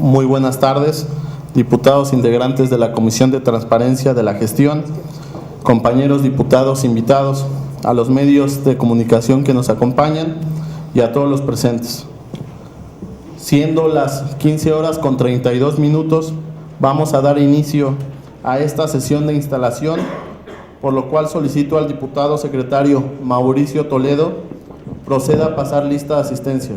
Muy buenas tardes, diputados integrantes de la Comisión de Transparencia de la Gestión, compañeros diputados invitados, a los medios de comunicación que nos acompañan y a todos los presentes. Siendo las 15:32, vamos a dar inicio a esta sesión de instalación, por lo cual solicito al diputado secretario Mauricio Toledo proceda a pasar lista de asistencia.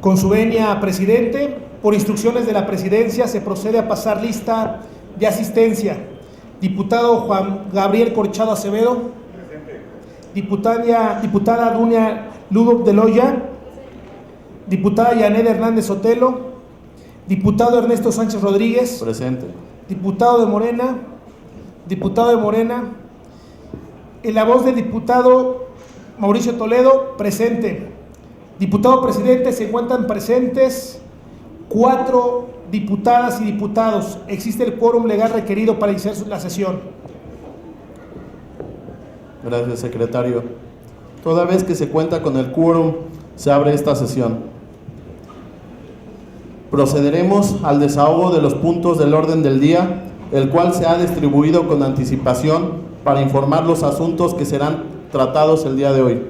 Con su venia, presidente, por instrucciones de la presidencia se procede a pasar lista de asistencia. Diputado Juan Gabriel Corchado Acevedo. Diputada Dunia Ludo de Loya. Diputada Yanet Hernández Sotelo. Diputado Ernesto Sánchez Rodríguez. Presente. Diputado de Morena. En la voz del diputado Mauricio Toledo, presente. Diputado presidente, se encuentran presentes 4 diputadas y diputados. Existe el quórum legal requerido para iniciar la sesión. Gracias, secretario. Toda vez que se cuenta con el quórum, se abre esta sesión. Procederemos al desahogo de los puntos del orden del día, el cual se ha distribuido con anticipación para informar los asuntos que serán tratados el día de hoy.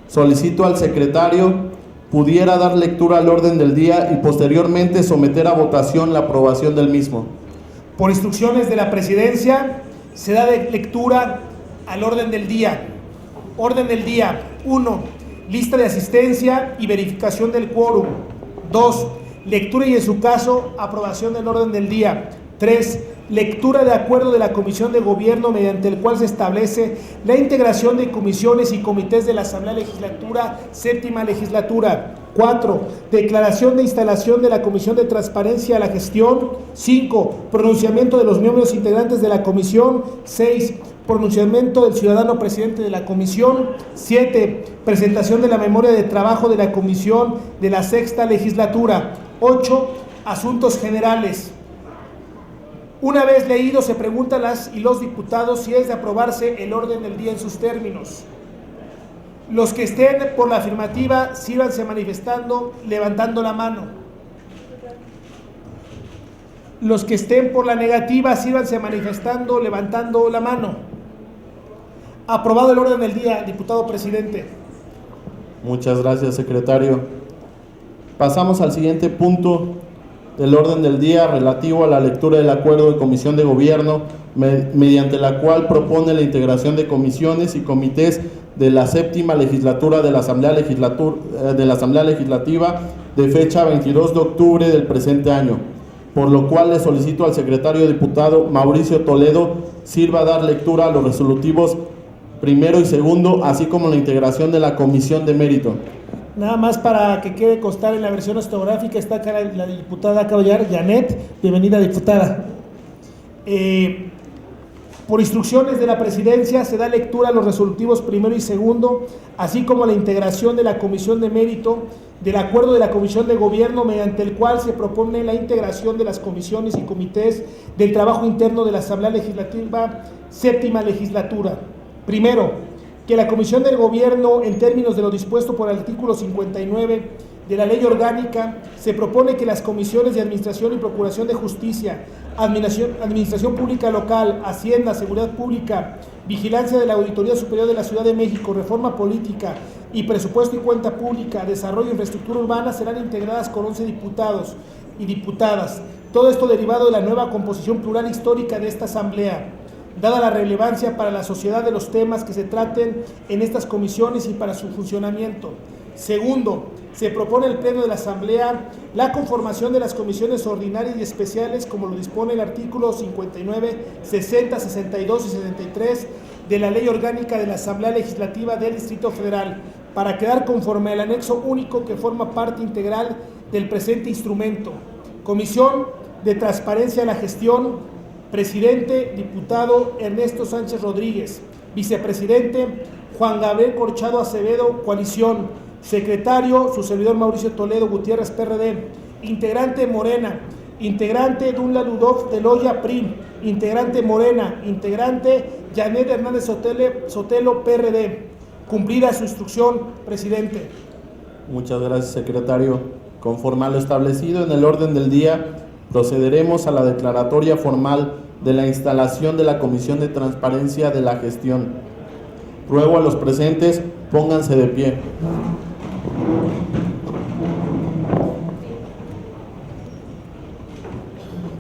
Solicito al secretario pudiera dar lectura al orden del día y posteriormente someter a votación la aprobación del mismo. Por instrucciones de la presidencia, se da lectura al orden del día. Orden del día: 1. Lista de asistencia y verificación del quórum. 2. Lectura y, en su caso, aprobación del orden del día. 3. Lectura de acuerdo de la Comisión de Gobierno mediante el cual se establece la integración de comisiones y comités de la Asamblea Legislatura, séptima legislatura. 4. Declaración de instalación de la Comisión de Transparencia a la Gestión. 5. Pronunciamiento de los miembros integrantes de la comisión. 6. Pronunciamiento del ciudadano presidente de la comisión. 7. Presentación de la memoria de trabajo de la comisión de la sexta legislatura. 8. Asuntos generales. Una vez leído, se pregunta a las y los diputados si es de aprobarse el orden del día en sus términos. Los que estén por la afirmativa, sírvanse manifestando, levantando la mano. Los que estén por la negativa, sírvanse manifestando, levantando la mano. Aprobado el orden del día, diputado presidente. Muchas gracias, secretario. Pasamos al siguiente punto del orden del día, relativo a la lectura del acuerdo de comisión de gobierno, mediante la cual propone la integración de comisiones y comités de la séptima legislatura de la Asamblea Legislativa de fecha 22 de octubre del presente año, por lo cual le solicito al secretario diputado Mauricio Toledo sirva a dar lectura a los resolutivos primero y segundo, así como la integración de la comisión de mérito. Nada más para que quede constar en la versión ortográfica, está acá la diputada Caballar, Yanet. Bienvenida, diputada. Por instrucciones de la presidencia se da lectura a los resolutivos primero y segundo, así como la integración de la comisión de mérito del acuerdo de la comisión de gobierno mediante el cual se propone la integración de las comisiones y comités del trabajo interno de la Asamblea Legislativa séptima legislatura. Primero, que la Comisión del Gobierno, en términos de lo dispuesto por el artículo 59 de la Ley Orgánica, se propone que las comisiones de Administración y Procuración de Justicia, Administración Pública Local, Hacienda, Seguridad Pública, Vigilancia de la Auditoría Superior de la Ciudad de México, Reforma Política y Presupuesto y Cuenta Pública, Desarrollo e Infraestructura Urbana serán integradas con 11 diputados y diputadas. Todo esto derivado de la nueva composición plural histórica de esta Asamblea, dada la relevancia para la sociedad de los temas que se traten en estas comisiones y para su funcionamiento. Segundo, se propone al Pleno de la Asamblea la conformación de las comisiones ordinarias y especiales como lo dispone el artículo 59, 60, 62 y 73 de la Ley Orgánica de la Asamblea Legislativa del Distrito Federal, para quedar conforme al anexo único que forma parte integral del presente instrumento. Comisión de Transparencia a la Gestión. Presidente, diputado Ernesto Sánchez Rodríguez. Vicepresidente, Juan Gabriel Corchado Acevedo, coalición. Secretario, su servidor Mauricio Toledo Gutiérrez, PRD. Integrante, Morena. Integrante, Dunia Ludo de Loya, PRI. Integrante, Morena. Integrante, Yanet Hernández Sotelo, PRD. Cumplida su instrucción, presidente. Muchas gracias, secretario. Conforme a lo establecido en el orden del día, procederemos a la declaratoria formal de la instalación de la Comisión de Transparencia de la Gestión. Ruego a los presentes, pónganse de pie.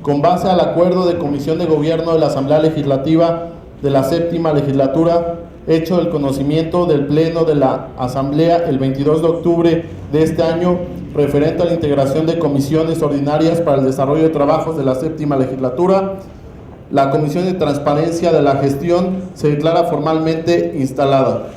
Con base al acuerdo de Comisión de Gobierno de la Asamblea Legislativa de la Séptima Legislatura, hecho el conocimiento del Pleno de la Asamblea el 22 de octubre de este año, referente a la integración de comisiones ordinarias para el desarrollo de trabajos de la Séptima Legislatura, la Comisión de Transparencia de la Gestión se declara formalmente instalada.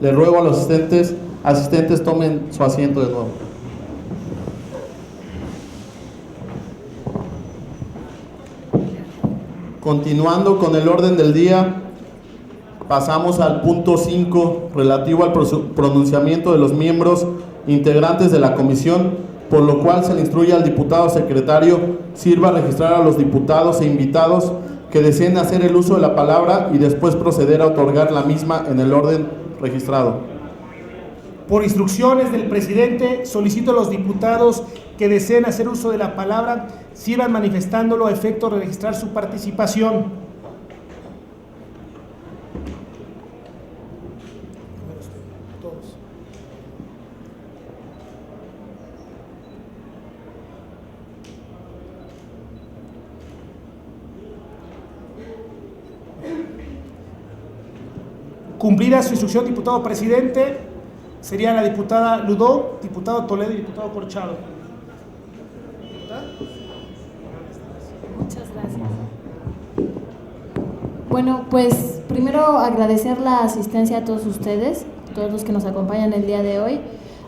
Le ruego a los asistentes tomen su asiento de nuevo. Continuando con el orden del día, pasamos al punto 5, relativo al pronunciamiento de los miembros integrantes de la comisión, por lo cual se le instruye al diputado secretario sirva a registrar a los diputados e invitados que deseen hacer el uso de la palabra y después proceder a otorgar la misma en el orden registrado. Por instrucciones del presidente, solicito a los diputados que deseen hacer uso de la palabra sirvan manifestándolo a efecto de registrar su participación. Cumplida su instrucción, diputado presidente, sería la diputada Ludó, diputado Toledo y diputado Corchado. Muchas gracias. Bueno, pues primero agradecer la asistencia a todos ustedes, todos los que nos acompañan el día de hoy.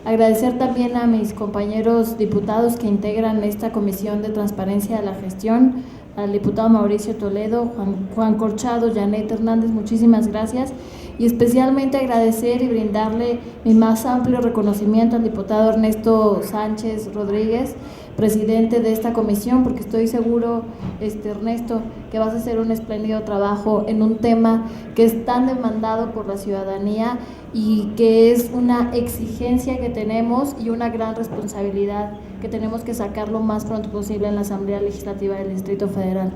Agradecer también a mis compañeros diputados que integran esta Comisión de Transparencia de la Gestión, al diputado Mauricio Toledo, Juan Corchado, Janet Hernández, muchísimas gracias. Y especialmente agradecer y brindarle mi más amplio reconocimiento al diputado Ernesto Sánchez Rodríguez, presidente de esta comisión, porque estoy seguro, Ernesto, que vas a hacer un espléndido trabajo en un tema que es tan demandado por la ciudadanía y que es una exigencia que tenemos y una gran responsabilidad que tenemos que sacar lo más pronto posible en la Asamblea Legislativa del Distrito Federal.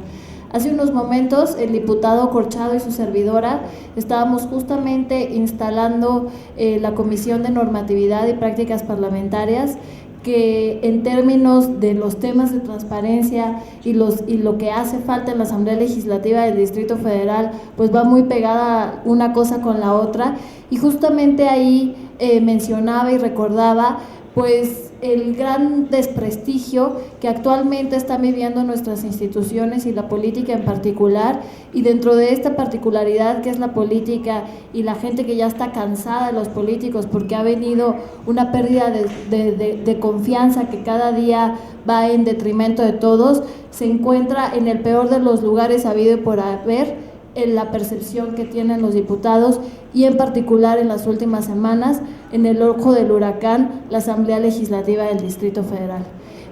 Hace unos momentos el diputado Corchado y su servidora estábamos justamente instalando la Comisión de Normatividad y Prácticas Parlamentarias, que en términos de los temas de transparencia y lo que hace falta en la Asamblea Legislativa del Distrito Federal, pues va muy pegada una cosa con la otra, y justamente ahí mencionaba y recordaba pues el gran desprestigio que actualmente están viviendo nuestras instituciones y la política en particular, y dentro de esta particularidad que es la política y la gente que ya está cansada de los políticos porque ha venido una pérdida de confianza que cada día va en detrimento de todos, se encuentra en el peor de los lugares habido y por haber en la percepción que tienen los diputados, y en particular en las últimas semanas en el ojo del huracán, la Asamblea Legislativa del Distrito Federal.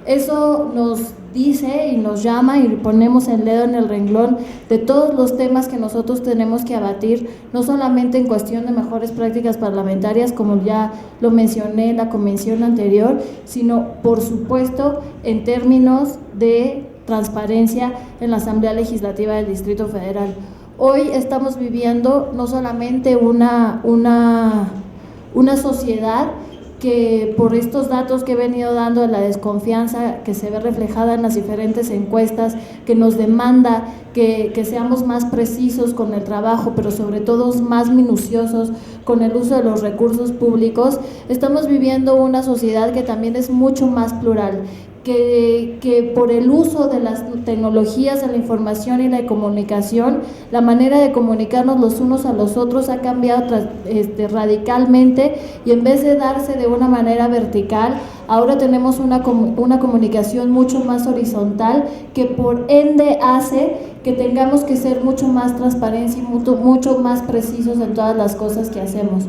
Eso nos dice y nos llama y ponemos el dedo en el renglón de todos los temas que nosotros tenemos que abatir, no solamente en cuestión de mejores prácticas parlamentarias, como ya lo mencioné en la convención anterior, sino por supuesto en términos de transparencia en la Asamblea Legislativa del Distrito Federal. Hoy estamos viviendo no solamente una sociedad que, por estos datos que he venido dando de la desconfianza que se ve reflejada en las diferentes encuestas, que nos demanda que seamos más precisos con el trabajo, pero sobre todo más minuciosos con el uso de los recursos públicos, estamos viviendo una sociedad que también es mucho más plural, que por el uso de las tecnologías de la información y la comunicación, la manera de comunicarnos los unos a los otros ha cambiado radicalmente, y en vez de darse de una manera vertical, ahora tenemos una comunicación mucho más horizontal, que por ende hace que tengamos que ser mucho más transparentes y mucho más precisos en todas las cosas que hacemos.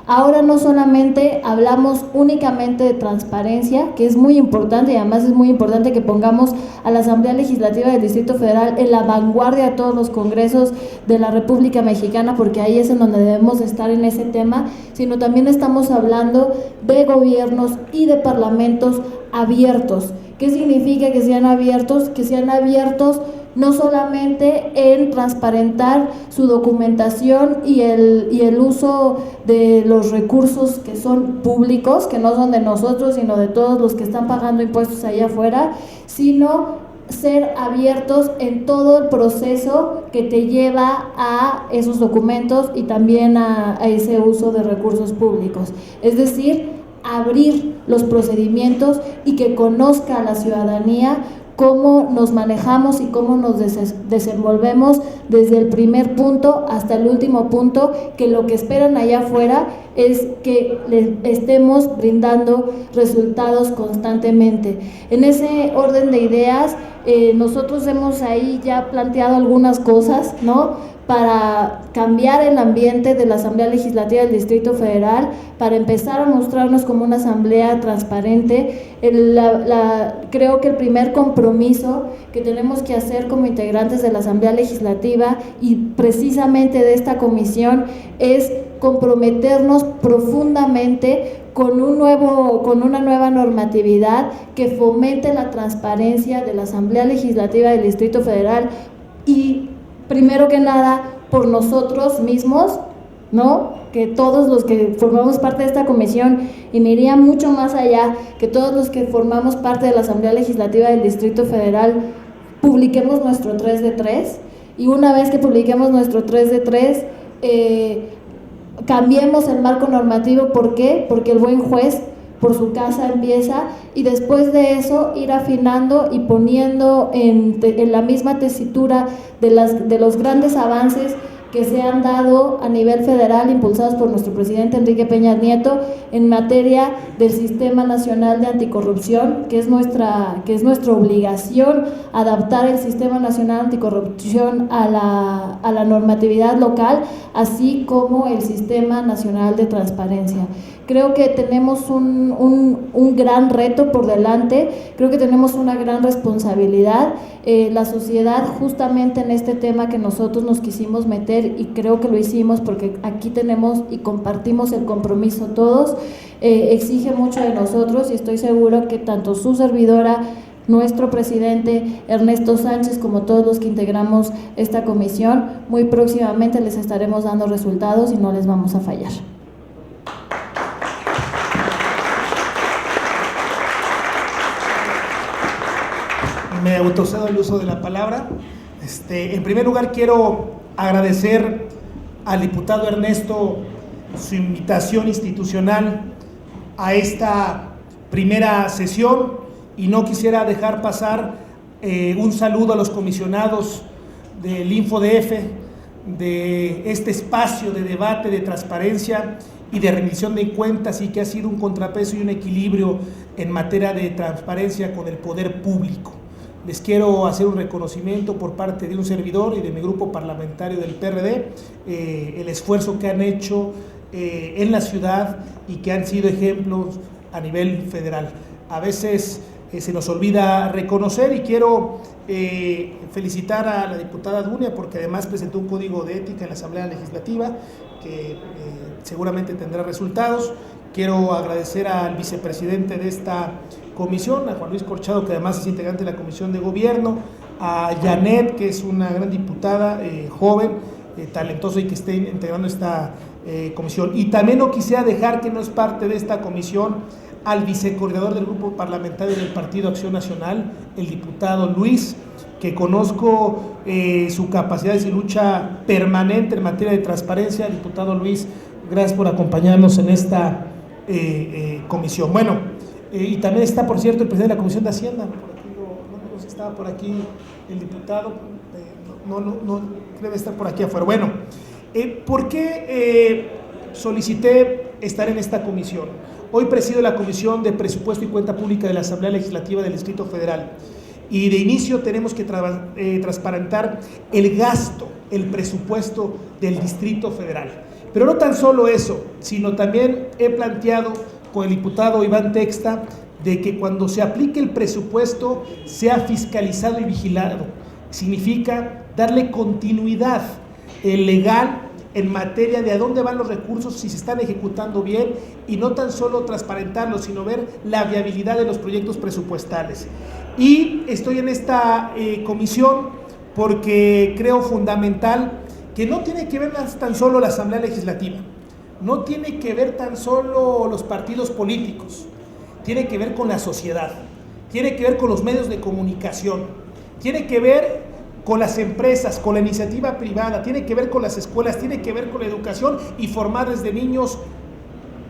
Ahora no solamente hablamos únicamente de transparencia, que es muy importante y además es muy importante que pongamos a la Asamblea Legislativa del Distrito Federal en la vanguardia de todos los congresos de la República Mexicana, porque ahí es en donde debemos estar en ese tema, sino también estamos hablando de gobiernos y de parlamentos abiertos. ¿Qué significa que sean abiertos? Que sean abiertos no solamente en transparentar su documentación y el uso de los recursos que son públicos, que no son de nosotros, sino de todos los que están pagando impuestos allá afuera, sino ser abiertos en todo el proceso que te lleva a esos documentos y también a ese uso de recursos públicos. Es decir, abrir los procedimientos y que conozca a la ciudadanía cómo nos manejamos y cómo nos desenvolvemos desde el primer punto hasta el último punto, que lo que esperan allá afuera es que les estemos brindando resultados constantemente. En ese orden de ideas, nosotros hemos ahí ya planteado algunas cosas, ¿no?, para cambiar el ambiente de la Asamblea Legislativa del Distrito Federal, para empezar a mostrarnos como una asamblea transparente. Creo que el primer compromiso que tenemos que hacer como integrantes de la Asamblea Legislativa y precisamente de esta comisión es comprometernos profundamente con una nueva normatividad que fomente la transparencia de la Asamblea Legislativa del Distrito Federal y primero que nada por nosotros mismos, ¿no?, que todos los que formamos parte de esta comisión, y me iría mucho más allá, que todos los que formamos parte de la Asamblea Legislativa del Distrito Federal publiquemos nuestro 3 de 3, y una vez que publiquemos nuestro 3 de 3, cambiemos el marco normativo. ¿Por qué? Porque el buen juez por su casa empieza, y después de eso ir afinando y poniendo en la misma tesitura de los grandes avances que se han dado a nivel federal, impulsados por nuestro presidente Enrique Peña Nieto, en materia del Sistema Nacional de Anticorrupción, que es nuestra obligación adaptar el Sistema Nacional Anticorrupción a la normatividad local, así como el Sistema Nacional de Transparencia. Creo que tenemos un gran reto por delante, creo que tenemos una gran responsabilidad. La sociedad, justamente en este tema que nosotros nos quisimos meter, y creo que lo hicimos porque aquí tenemos y compartimos el compromiso todos, exige mucho de nosotros, y estoy seguro que tanto su servidora, nuestro presidente Ernesto Sánchez, como todos los que integramos esta comisión, muy próximamente les estaremos dando resultados y no les vamos a fallar. Me autocedo el uso de la palabra. En primer lugar, quiero agradecer al diputado Ernesto su invitación institucional a esta primera sesión, y no quisiera dejar pasar un saludo a los comisionados del InfoDF, de este espacio de debate, de transparencia y de rendición de cuentas, y que ha sido un contrapeso y un equilibrio en materia de transparencia con el poder público. Les quiero hacer un reconocimiento por parte de un servidor y de mi grupo parlamentario del PRD, el esfuerzo que han hecho en la ciudad y que han sido ejemplos a nivel federal. A veces se nos olvida reconocer, y quiero felicitar a la diputada Dunia porque además presentó un código de ética en la Asamblea Legislativa que seguramente tendrá resultados. Quiero agradecer al vicepresidente de esta comisión, a Juan Luis Corchado, que además es integrante de la Comisión de Gobierno, a Janet, que es una gran diputada, joven, talentosa, y que esté integrando esta comisión. Y también no quisiera dejar que no es parte de esta comisión al vicecoordinador del grupo parlamentario del Partido Acción Nacional, el diputado Luis, que conozco su capacidad y su lucha permanente en materia de transparencia. Diputado Luis, gracias por acompañarnos en esta comisión. Bueno, y también está, por cierto, el presidente de la Comisión de Hacienda. Por aquí no estaba por aquí el diputado, no debe estar por aquí afuera. Bueno, ¿por qué solicité estar en esta comisión? Hoy presido la Comisión de Presupuesto y Cuenta Pública de la Asamblea Legislativa del Distrito Federal, y de inicio tenemos que transparentar el gasto, el presupuesto del Distrito Federal. Pero no tan solo eso, sino también he planteado con el diputado Iván Texta de que cuando se aplique el presupuesto sea fiscalizado y vigilado. Significa darle continuidad legal en materia de a dónde van los recursos, si se están ejecutando bien, y no tan solo transparentarlos, sino ver la viabilidad de los proyectos presupuestales. Y estoy en esta comisión porque creo fundamental que no tiene que ver tan solo la Asamblea Legislativa, no tiene que ver tan solo los partidos políticos, tiene que ver con la sociedad, tiene que ver con los medios de comunicación, tiene que ver con las empresas, con la iniciativa privada, tiene que ver con las escuelas, tiene que ver con la educación y formar desde niños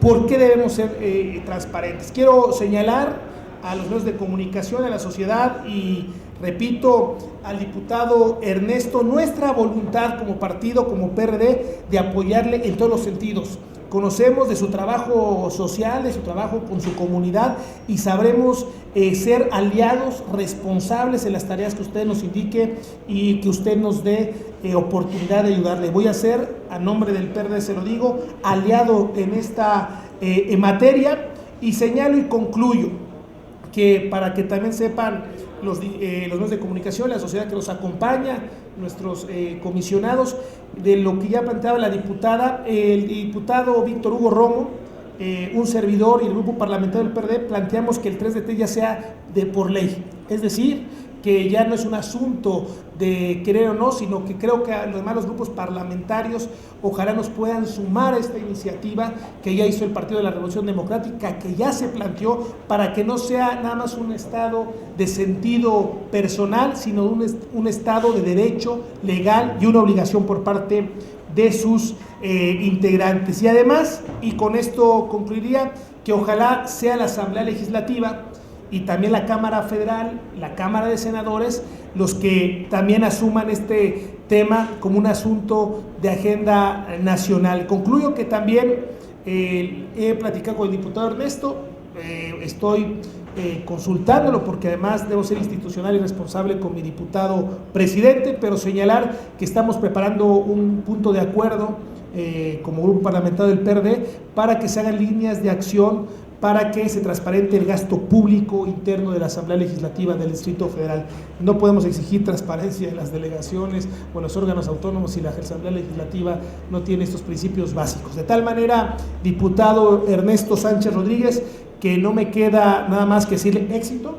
por qué debemos ser transparentes. Quiero señalar a los medios de comunicación, a la sociedad y repito al diputado Ernesto, nuestra voluntad como partido, como PRD, de apoyarle en todos los sentidos. Conocemos de su trabajo social, de su trabajo con su comunidad y sabremos ser aliados responsables en las tareas que usted nos indique y que usted nos dé oportunidad de ayudarle. Voy a ser, a nombre del PRD se lo digo, aliado en esta materia y señalo y concluyo que para que también sepan los medios de comunicación, la sociedad que nos acompaña, nuestros comisionados, de lo que ya planteaba la diputada, el diputado Víctor Hugo Romo, un servidor y el grupo parlamentario del PRD planteamos que el 3 de 3 ya sea por ley, es decir, que ya no es un asunto de querer o no, sino que creo que a los demás los grupos parlamentarios ojalá nos puedan sumar a esta iniciativa que ya hizo el Partido de la Revolución Democrática, que ya se planteó para que no sea nada más un estado de sentido personal, sino un estado de derecho legal y una obligación por parte de sus integrantes. Y además, y con esto concluiría, que ojalá sea la Asamblea Legislativa y también la Cámara Federal, la Cámara de Senadores, los que también asuman este tema como un asunto de agenda nacional. Concluyo que también he platicado con el diputado Ernesto, estoy consultándolo porque además debo ser institucional y responsable con mi diputado presidente, pero señalar que estamos preparando un punto de acuerdo como grupo parlamentario del PRD para que se hagan líneas de acción para que se transparente el gasto público interno de la Asamblea Legislativa del Distrito Federal. No podemos exigir transparencia en las delegaciones o en los órganos autónomos si la Asamblea Legislativa no tiene estos principios básicos. De tal manera, diputado Ernesto Sánchez Rodríguez, que no me queda nada más que decirle éxito,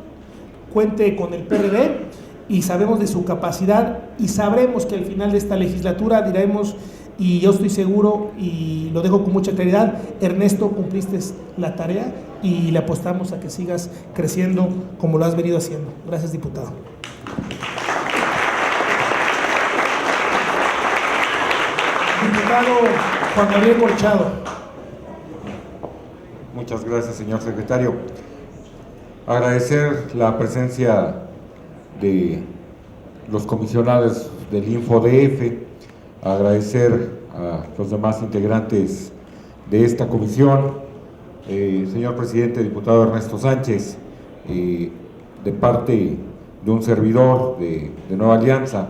cuente con el PRD y sabemos de su capacidad y sabremos que al final de esta legislatura diremos, y yo estoy seguro y lo dejo con mucha claridad, Ernesto, cumpliste la tarea y le apostamos a que sigas creciendo como lo has venido haciendo. Gracias, diputado. Diputado Juan Gabriel Corchado. Muchas gracias, señor secretario. Agradecer la presencia de los comisionados del InfoDF, agradecer a los demás integrantes de esta comisión, señor presidente, diputado Ernesto Sánchez, de parte de un servidor de Nueva Alianza,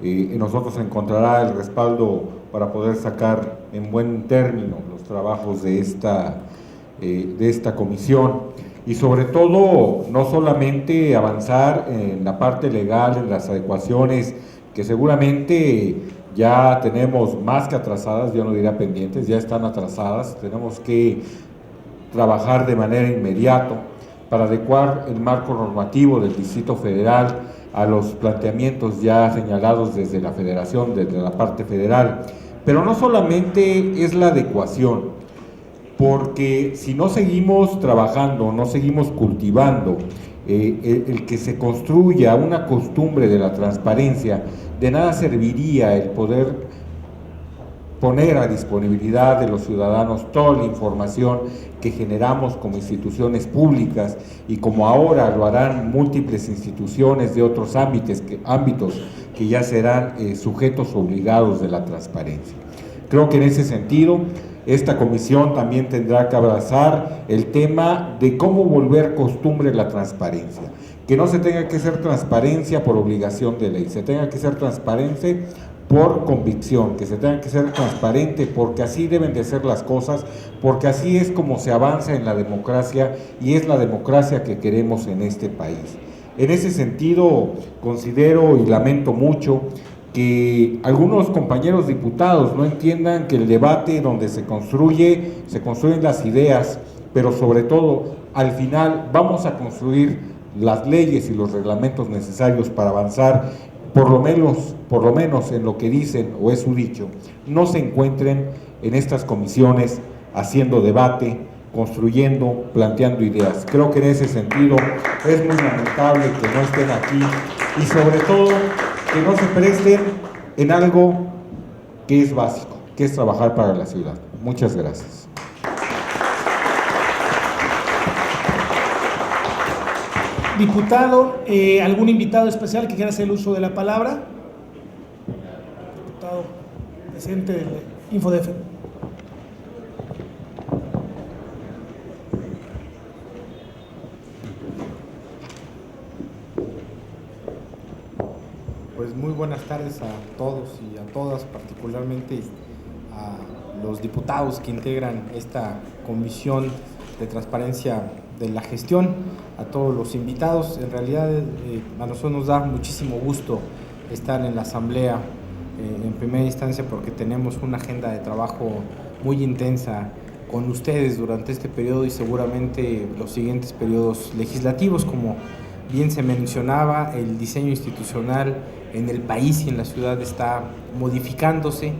en nosotros encontrará el respaldo para poder sacar en buen término los trabajos de esta comisión y sobre todo no solamente avanzar en la parte legal, en las adecuaciones que seguramente ya tenemos más que atrasadas, yo no diría pendientes, ya están atrasadas, tenemos que trabajar de manera inmediata para adecuar el marco normativo del Distrito Federal a los planteamientos ya señalados desde la Federación, desde la parte federal. Pero no solamente es la adecuación, porque si no seguimos trabajando, no seguimos cultivando el que se construya una costumbre de la transparencia, de nada serviría el poder poner a disponibilidad de los ciudadanos toda la información que generamos como instituciones públicas y como ahora lo harán múltiples instituciones de otros ámbitos que ya serán sujetos obligados de la transparencia. Creo que en ese sentido esta comisión también tendrá que abrazar el tema de cómo volver costumbre la transparencia, que no se tenga que hacer transparencia por obligación de ley, se tenga que hacer transparencia por convicción, que se tengan que ser transparente, porque así deben de ser las cosas, porque así es como se avanza en la democracia y es la democracia que queremos en este país. En ese sentido, considero y lamento mucho que algunos compañeros diputados no entiendan que el debate donde se construyen las ideas, pero sobre todo, al final vamos a construir las leyes y los reglamentos necesarios para avanzar, por lo menos en lo que dicen o es su dicho, no se encuentren en estas comisiones haciendo debate, construyendo, planteando ideas. Creo que en ese sentido es muy lamentable que no estén aquí y sobre todo que no se presten en algo que es básico, que es trabajar para la ciudad. Muchas gracias. Diputado, ¿algún invitado especial que quiera hacer el uso de la palabra? Diputado presente del InfoDF. Pues muy buenas tardes a todos y a todas, particularmente a los diputados que integran esta comisión de transparencia de la gestión, a todos los invitados. En realidad a nosotros nos da muchísimo gusto estar en la asamblea en primera instancia porque tenemos una agenda de trabajo muy intensa con ustedes durante este periodo y seguramente los siguientes periodos legislativos. Como bien se mencionaba, el diseño institucional en el país y en la ciudad está modificándose.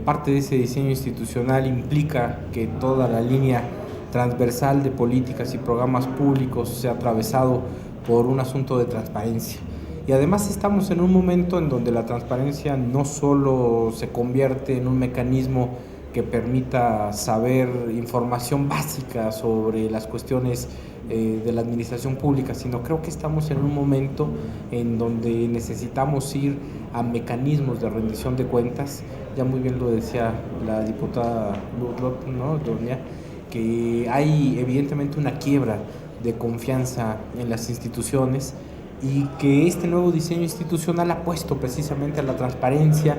Parte de ese diseño institucional implica que toda la línea transversal de políticas y programas públicos sea atravesado por un asunto de transparencia. Y además estamos en un momento en donde la transparencia no solo se convierte en un mecanismo que permita saber información básica sobre las cuestiones de la administración pública, sino creo que estamos en un momento en donde necesitamos ir a mecanismos de rendición de cuentas. Ya muy bien lo decía la diputada Lutlot, ¿no? Doña, que hay evidentemente una quiebra de confianza en las instituciones y que este nuevo diseño institucional ha puesto precisamente a la transparencia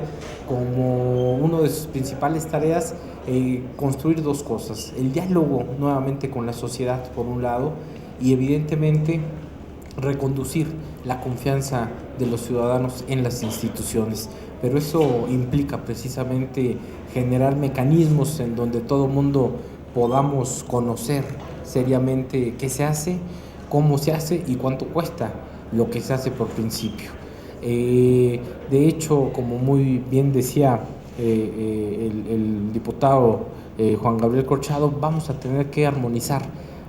como una de sus principales tareas, construir dos cosas: el diálogo nuevamente con la sociedad por un lado y evidentemente reconducir la confianza de los ciudadanos en las instituciones. Pero eso implica precisamente generar mecanismos en donde todo mundo podamos conocer seriamente qué se hace, cómo se hace y cuánto cuesta lo que se hace por principio. De hecho, como muy bien decía el diputado Juan Gabriel Corchado, vamos a tener que armonizar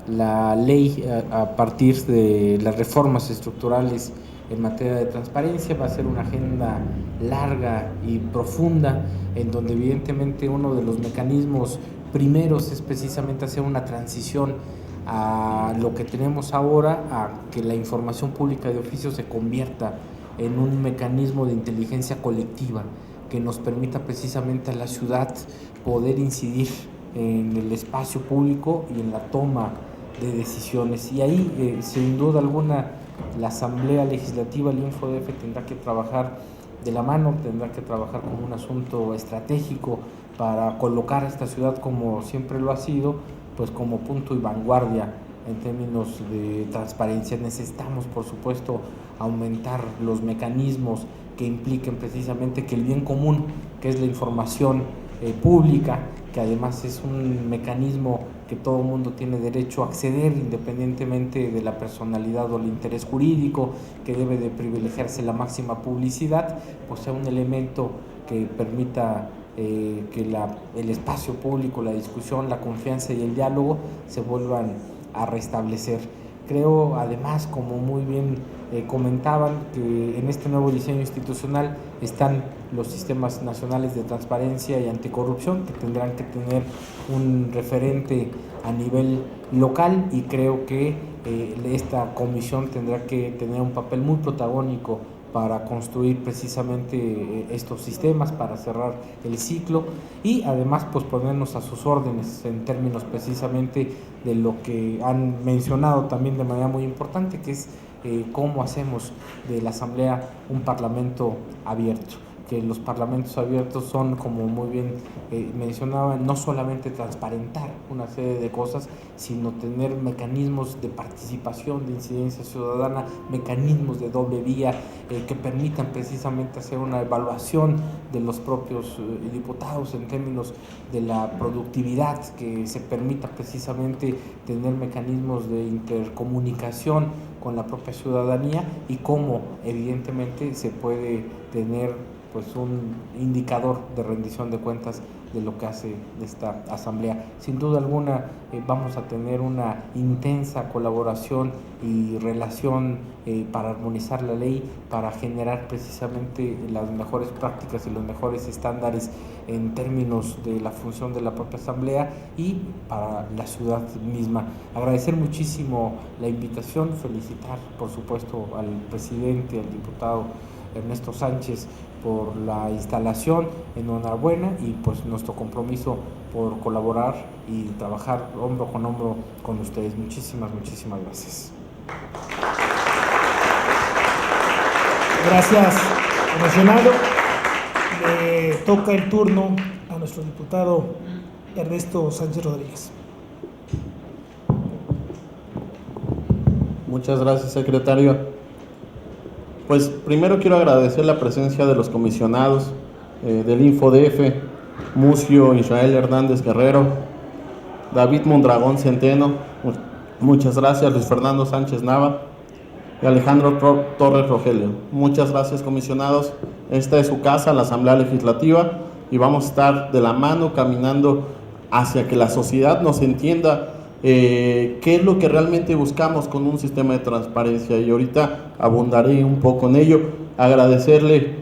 la ley a partir de las reformas estructurales en materia de transparencia. Va a ser una agenda larga y profunda en donde evidentemente uno de los mecanismos primeros es precisamente hacer una transición a lo que tenemos ahora, a que la información pública de oficio se convierta en un mecanismo de inteligencia colectiva que nos permita precisamente a la ciudad poder incidir en el espacio público y en la toma de decisiones. Y ahí, sin duda alguna, la Asamblea Legislativa, el InfoDF, tendrá que trabajar de la mano, tendrá que trabajar como un asunto estratégico para colocar a esta ciudad, como siempre lo ha sido, pues como punto y vanguardia en términos de transparencia. Necesitamos, por supuesto, aumentar los mecanismos que impliquen precisamente que el bien común, que es la información pública, que además es un mecanismo que todo el mundo tiene derecho a acceder independientemente de la personalidad o el interés jurídico, que debe de privilegiarse la máxima publicidad, pues sea un elemento que permita que el espacio público, la discusión, la confianza y el diálogo se vuelvan a restablecer. Creo, además, como muy bien comentaban, que en este nuevo diseño institucional están los sistemas nacionales de transparencia y anticorrupción, que tendrán que tener un referente a nivel local, y creo que esta comisión tendrá que tener un papel muy protagónico para construir precisamente estos sistemas, para cerrar el ciclo y además pues ponernos a sus órdenes en términos precisamente de lo que han mencionado también de manera muy importante, que es cómo hacemos de la Asamblea un parlamento abierto. que los parlamentos abiertos son, como muy bien mencionaban, no solamente transparentar una serie de cosas, sino tener mecanismos de participación, de incidencia ciudadana, mecanismos de doble vía que permitan precisamente hacer una evaluación de los propios diputados en términos de la productividad, que se permita precisamente tener mecanismos de intercomunicación con la propia ciudadanía y cómo evidentemente se puede tener pues un indicador de rendición de cuentas de lo que hace esta asamblea. Sin duda alguna vamos a tener una intensa colaboración y relación para armonizar la ley, para generar precisamente las mejores prácticas y los mejores estándares en términos de la función de la propia asamblea y para la ciudad misma. Agradecer muchísimo la invitación, felicitar por supuesto al presidente, al diputado Ernesto Sánchez por la instalación, enhorabuena, y pues nuestro compromiso por colaborar y trabajar hombro con hombro con ustedes. Muchísimas gracias. Gracias, emocionado. Le toca el turno a nuestro diputado Ernesto Sánchez Rodríguez. Muchas gracias, secretario. Pues primero quiero agradecer la presencia de los comisionados del InfoDF, Mucio Israel Hernández Guerrero, David Mondragón Centeno, muchas gracias, Luis Fernando Sánchez Nava y Alejandro Torres Rogelio. Muchas gracias, comisionados. Esta es su casa, la Asamblea Legislativa, y vamos a estar de la mano caminando hacia que la sociedad nos entienda qué es lo que realmente buscamos con un sistema de transparencia, y ahorita abundaré un poco en ello. Agradecerle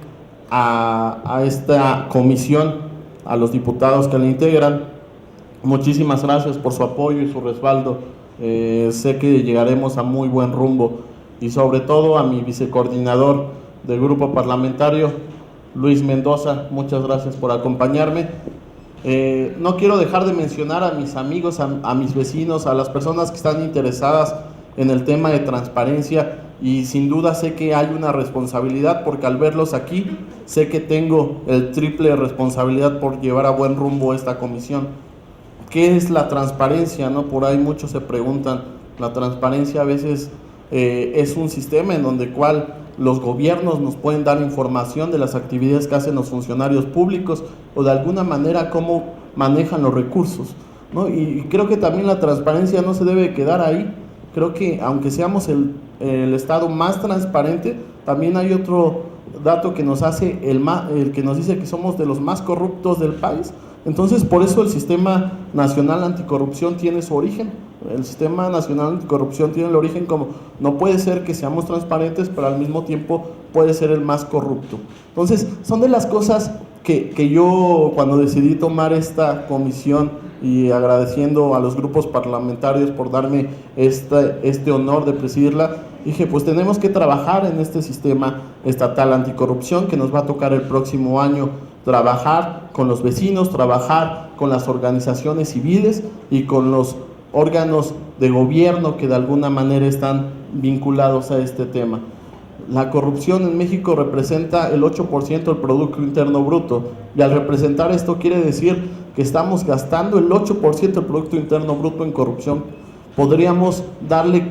a esta comisión, a los diputados que la integran, muchísimas gracias por su apoyo y su respaldo. Sé que llegaremos a muy buen rumbo, y sobre todo a mi vicecoordinador del grupo parlamentario, Luis Mendoza, muchas gracias por acompañarme. No quiero dejar de mencionar a mis amigos, a mis vecinos, a las personas que están interesadas en el tema de transparencia, y sin duda sé que hay una responsabilidad, porque al verlos aquí sé que tengo el triple de responsabilidad por llevar a buen rumbo esta comisión. ¿Qué es la transparencia, no? Por ahí muchos se preguntan. La transparencia a veces es un sistema en donde cual los gobiernos nos pueden dar información de las actividades que hacen los funcionarios públicos, o de alguna manera cómo manejan los recursos, ¿no? Y creo que también la transparencia no se debe quedar ahí. Creo que aunque seamos el estado más transparente, también hay otro dato que nos hace el que nos dice que somos de los más corruptos del país. Entonces, por eso el Sistema Nacional Anticorrupción tiene su origen. El Sistema Nacional Anticorrupción tiene el origen como: no puede ser que seamos transparentes, pero al mismo tiempo puede ser el más corrupto. Entonces, son de las cosas que yo, cuando decidí tomar esta comisión, y agradeciendo a los grupos parlamentarios por darme este honor de presidirla, dije, pues tenemos que trabajar en este sistema estatal anticorrupción que nos va a tocar el próximo año, trabajar con los vecinos, trabajar con las organizaciones civiles y con los órganos de gobierno que de alguna manera están vinculados a este tema. La corrupción en México representa el 8% del Producto Interno Bruto, y al representar esto quiere decir que estamos gastando el 8% del Producto Interno Bruto en corrupción. Podríamos darle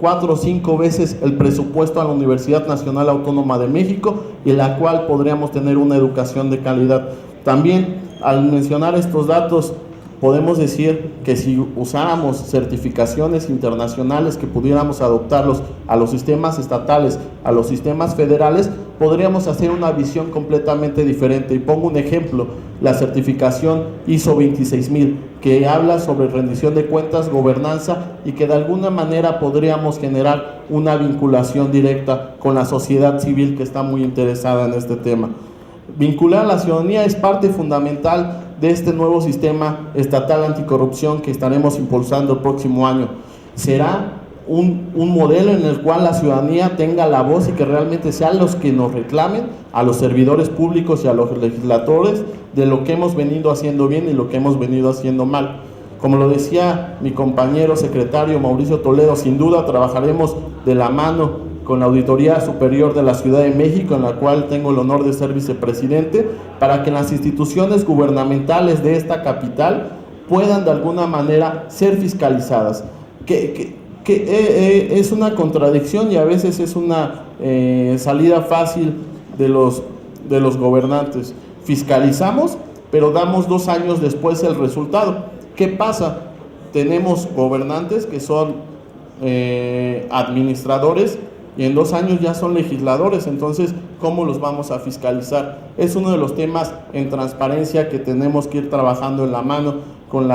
4 o 5 veces el presupuesto a la Universidad Nacional Autónoma de México, y en la cual podríamos tener una educación de calidad. También, al mencionar estos datos, podemos decir que si usáramos certificaciones internacionales que pudiéramos adoptarlos a los sistemas estatales, a los sistemas federales, podríamos hacer una visión completamente diferente. Y pongo un ejemplo: la certificación ISO 26000, que habla sobre rendición de cuentas, gobernanza, y que de alguna manera podríamos generar una vinculación directa con la sociedad civil que está muy interesada en este tema. Vincular a la ciudadanía es parte fundamental de este nuevo sistema estatal anticorrupción que estaremos impulsando el próximo año. Será un modelo en el cual la ciudadanía tenga la voz, y que realmente sean los que nos reclamen a los servidores públicos y a los legisladores de lo que hemos venido haciendo bien y lo que hemos venido haciendo mal. Como lo decía mi compañero secretario Mauricio Toledo, sin duda trabajaremos de la mano con la Auditoría Superior de la Ciudad de México, en la cual tengo el honor de ser vicepresidente, para que las instituciones gubernamentales de esta capital puedan de alguna manera ser fiscalizadas. Es una contradicción y a veces es una salida fácil de los gobernantes. Fiscalizamos, pero damos 2 años después el resultado. ¿Qué pasa? Tenemos gobernantes que son administradores y en 2 años ya son legisladores. Entonces, ¿cómo los vamos a fiscalizar? Es uno de los temas en transparencia que tenemos que ir trabajando en la mano con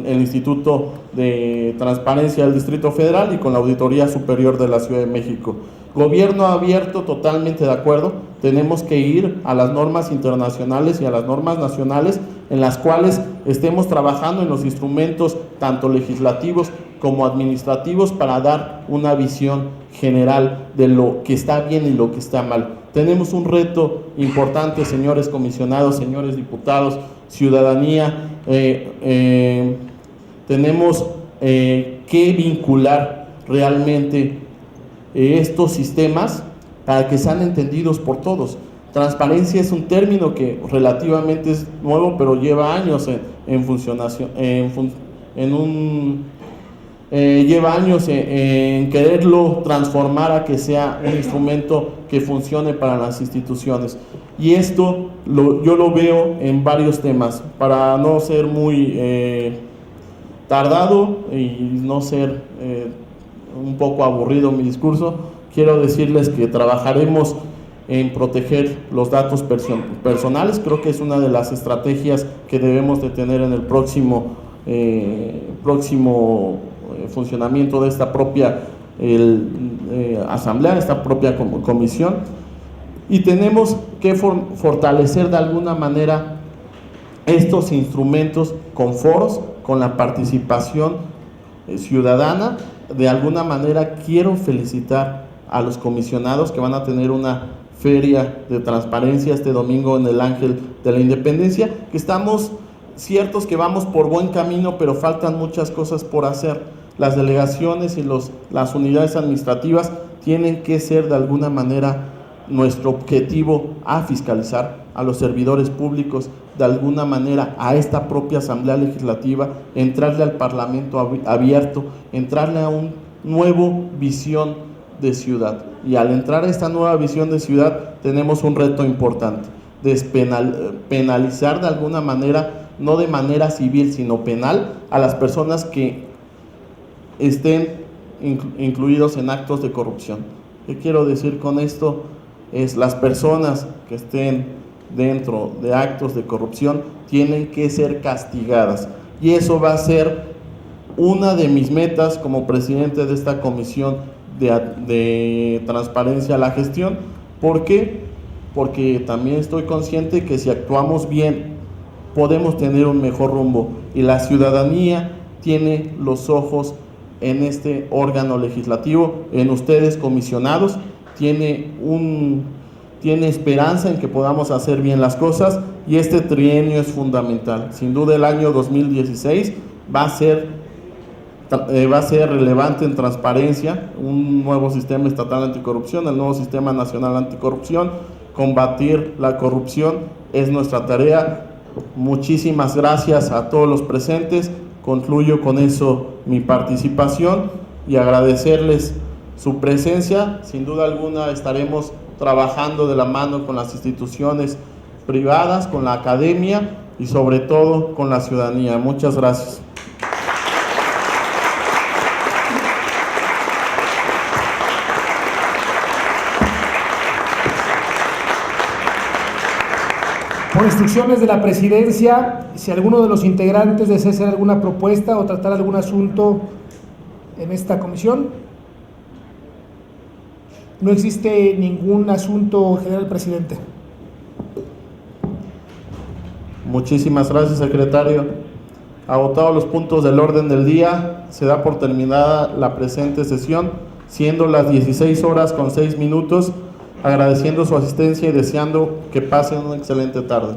el Instituto de Transparencia del Distrito Federal y con la Auditoría Superior de la Ciudad de México. Gobierno abierto, totalmente de acuerdo. Tenemos que ir a las normas internacionales y a las normas nacionales en las cuales estemos trabajando en los instrumentos tanto legislativos como administrativos para dar una visión general de lo que está bien y lo que está mal. Tenemos un reto importante, señores comisionados, señores diputados, ciudadanía. Tenemos que vincular realmente estos sistemas para que sean entendidos por todos. Transparencia es un término que relativamente es nuevo, pero lleva años en funcionación, lleva años en quererlo transformar a que sea un instrumento que funcione para las instituciones. Y esto yo lo veo en varios temas. Para no ser muy tardado y no ser un poco aburrido mi discurso, quiero decirles que trabajaremos en proteger los datos personales. Creo que es una de las estrategias que debemos de tener en el próximo funcionamiento de esta propia asamblea, esta propia comisión. Y tenemos que fortalecer de alguna manera estos instrumentos con foros, con la participación ciudadana. De alguna manera quiero felicitar a los comisionados que van a tener una feria de transparencia este domingo en el Ángel de la Independencia, que estamos ciertos que vamos por buen camino, pero faltan muchas cosas por hacer. Las delegaciones y las unidades administrativas tienen que ser de alguna manera nuestro objetivo a fiscalizar a los servidores públicos, de alguna manera a esta propia Asamblea Legislativa, entrarle al Parlamento abierto, entrarle a una nueva visión de ciudad. Y al entrar a esta nueva visión de ciudad tenemos un reto importante, penalizar de alguna manera, no de manera civil sino penal, a las personas que estén incluidos en actos de corrupción. ¿Qué quiero decir con esto? Es las personas que estén dentro de actos de corrupción tienen que ser castigadas, y eso va a ser una de mis metas como presidente de esta comisión de transparencia a la gestión. ¿Por qué? Porque también estoy consciente que si actuamos bien podemos tener un mejor rumbo, y la ciudadanía tiene los ojos en este órgano legislativo, en ustedes comisionados, tiene esperanza en que podamos hacer bien las cosas, y este trienio es fundamental. Sin duda el año 2016 va a ser relevante en transparencia, un nuevo sistema estatal anticorrupción, el nuevo sistema nacional anticorrupción. Combatir la corrupción es nuestra tarea. Muchísimas gracias a todos los presentes. Concluyo con eso mi participación y agradecerles su presencia. Sin duda alguna estaremos trabajando de la mano con las instituciones privadas, con la academia y sobre todo con la ciudadanía. Muchas gracias. Por instrucciones de la presidencia, si alguno de los integrantes desea hacer alguna propuesta o tratar algún asunto en esta comisión. No existe ningún asunto, general presidente. Muchísimas gracias, secretario. Agotados los puntos del orden del día, se da por terminada la presente sesión, siendo las 16:06, agradeciendo su asistencia y deseando que pasen una excelente tarde.